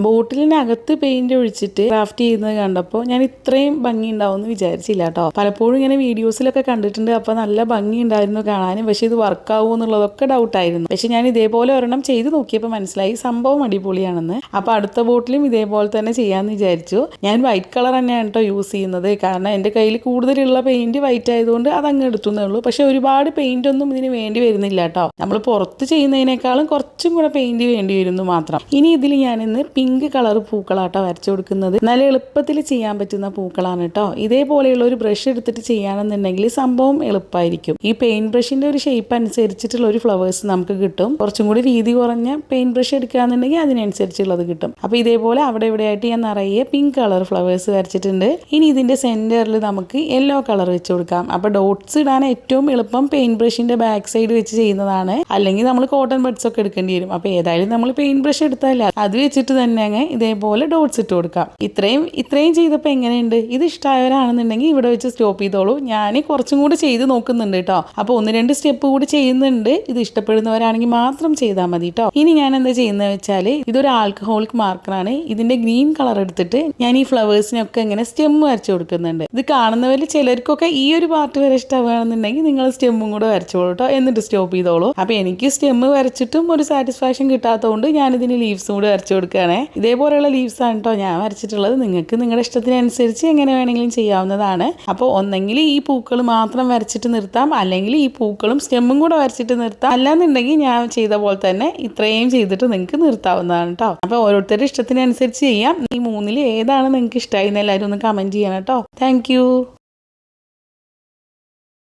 ബോട്ടിലിനകത്ത് paint ഒഴിച്ചിട്ട് craft ചെയ്യുന്നത് കണ്ടപ്പോൾ ഞാൻ ഇത്രയും ഭംഗി ഉണ്ടാവും എന്ന് വിചാരിച്ചില്ല കേട്ടോ. പലപ്പോഴും ഇങ്ങനെ വീഡിയോസിലൊക്കെ കണ്ടിട്ടുണ്ട്, അപ്പോൾ നല്ല ഭംഗി ഉണ്ടായിരുന്നു കാണാനും. പക്ഷെ ഇത് വർക്കാവോ എന്നുള്ളതൊക്കെ ഡൗട്ടായിരുന്നു. പക്ഷെ ഞാൻ ഇതേപോലെ ഒരെണ്ണം ചെയ്ത് നോക്കിയപ്പോൾ മനസ്സിലായി സംഭവം അടിപൊളിയാണെന്ന്. അപ്പോൾ അടുത്ത ബോട്ടിലും ഇതേപോലെ തന്നെ ചെയ്യാമെന്ന് വിചാരിച്ചു. ഞാൻ വൈറ്റ് കളർ തന്നെയാണ് കേട്ടോ യൂസ് ചെയ്യുന്നത്, കാരണം എൻ്റെ കയ്യിൽ കൂടുതലുള്ള പെയിന്റ് വൈറ്റ് ആയതുകൊണ്ട് അതങ്ങ് എടുത്തുന്നേ ഉള്ളൂ. പക്ഷെ ഒരുപാട് പെയിന്റ് ഒന്നും ഇതിന് വേണ്ടി വരുന്നില്ല കേട്ടോ. നമ്മൾ പുറത്ത് ചെയ്യുന്നതിനേക്കാളും കുറച്ചും കൂടെ പെയിന്റ് വേണ്ടി വരുന്നു മാത്രം. ഇനി ഇതിൽ ഞാനിന്ന് പിങ്ക് കളർ പൂക്കളാട്ടോ വരച്ചു കൊടുക്കുന്നത്. നല്ല എളുപ്പത്തിൽ ചെയ്യാൻ പറ്റുന്ന പൂക്കളാണ് കേട്ടോ. ഇതേപോലെയുള്ള ഒരു ബ്രഷ് എടുത്തിട്ട് ചെയ്യാണെന്നുണ്ടെങ്കിൽ സംഭവം എളുപ്പമായിരിക്കും. ഈ പെയിന്റ് ബ്രഷിന്റെ ഒരു ഷേപ്പ് അനുസരിച്ചിട്ടുള്ള ഒരു ഫ്ലവേഴ്സ് നമുക്ക് കിട്ടും. കുറച്ചും കൂടി വീതി കുറഞ്ഞ പെയിന്റ് ബ്രഷ് എടുക്കുകയാണെന്നുണ്ടെങ്കിൽ അതിനനുസരിച്ചുള്ളത് കിട്ടും. അപ്പോൾ ഇതേപോലെ അവിടെ ഇവിടെയായിട്ട് ഞാൻ നിറയെ പിങ്ക് കളർ ഫ്ലവേഴ്സ് വരച്ചിട്ടുണ്ട്. ഇനി ഇതിന്റെ സെന്ററിൽ നമുക്ക് യെല്ലോ കളർ വെച്ച് കൊടുക്കാം. അപ്പോൾ ഡോട്ട്സ് ഇടാൻ ഏറ്റവും എളുപ്പം പെയിന്റ് ബ്രഷിന്റെ ബാക്ക് സൈഡ് വെച്ച് ചെയ്യുന്നതാണ്. അല്ലെങ്കിൽ നമ്മൾ കോട്ടൺ ബഡ്സ് ഒക്കെ എടുക്കേണ്ടി വരും. അപ്പോൾ ഏതായാലും നമ്മൾ പെയിന്റ് ബ്രഷ് എടുത്താൽ അത് വെച്ചിട്ട് തന്നെ ഇതേപോലെ ഡോട്ട്സ് ഇട്ട് കൊടുക്കാം. ഇത്രയും ചെയ്തപ്പോൾ എങ്ങനെയുണ്ട്? ഇത് ഇഷ്ടമായവരാണെന്നുണ്ടെങ്കിൽ ഇവിടെ വെച്ച് സ്റ്റോപ്പ് ചെയ്തോളൂ. ഞാൻ കുറച്ചും കൂടി ചെയ്ത് നോക്കുന്നുണ്ട് കേട്ടോ. അപ്പോൾ 1-2 സ്റ്റെപ്പ് കൂടി ചെയ്യുന്നുണ്ട്. ഇത് ഇഷ്ടപ്പെടുന്നവരാണെങ്കിൽ മാത്രം ചെയ്താൽ മതി കേട്ടോ. ഇനി ഞാൻ എന്താ ചെയ്യുന്നത് വെച്ചാൽ, ഇതൊരു ആൽക്കഹോളിക് മാർക്കറാണ്. ഇതിന്റെ ഗ്രീൻ കളർ എടുത്തിട്ട് ഞാൻ ഈ ഫ്ലവേഴ്സിനൊക്കെ ഇങ്ങനെ സ്റ്റെം വരച്ചു കൊടുക്കുന്നുണ്ട്. ഇത് കാണുന്നവരിൽ ചിലർക്കൊക്കെ ഈ ഒരു പാർട്ട് വരെ ഇഷ്ടമാണെന്നുണ്ടെങ്കിൽ നിങ്ങൾ സ്റ്റെമ്മും കൂടെ വരച്ചോളൂ കേട്ടോ, എന്നിട്ട് സ്റ്റോപ്പ് ചെയ്തോളൂ. അപ്പോൾ എനിക്ക് സ്റ്റെമ്മ് വരച്ചിട്ടും ഒരു സാറ്റിസ്ഫാക്ഷൻ കിട്ടാത്തതുകൊണ്ട് ഞാൻ ഇതിന് ലീവ്സും കൂടെ വരച്ചു കൊടുക്കുകയാണേ. ഇതേപോലെയുള്ള ലീവ്സ് ആണ് കേട്ടോ ഞാൻ വരച്ചിട്ടുള്ളത്. നിങ്ങൾക്ക് നിങ്ങളുടെ ഇഷ്ടത്തിനനുസരിച്ച് എങ്ങനെ വേണമെങ്കിലും ചെയ്യാവുന്നതാണ്. അപ്പോൾ ഒന്നെങ്കിൽ ഈ പൂക്കൾ മാത്രം വരച്ചിട്ട് നിർത്താം, അല്ലെങ്കിൽ ഈ പൂക്കളും സ്റ്റെമ്മും കൂടെ വരച്ചിട്ട് നിർത്താം. അല്ലാന്നുണ്ടെങ്കിൽ ഞാൻ ചെയ്ത പോലെ തന്നെ ഇത്രയും ചെയ്തിട്ട് നിങ്ങൾക്ക് നിർത്താവുന്നതാണ് കേട്ടോ. അപ്പോൾ ഓരോരുത്തരുടെ ഇഷ്ടത്തിനനുസരിച്ച് ചെയ്യാം. ഈ 3-ൽ ഏതാണ് നിങ്ങൾക്ക് ഇഷ്ടമായി എന്ന് എല്ലാവരും ഒന്ന് കമൻറ്റ് ചെയ്യണം കേട്ടോ. താങ്ക്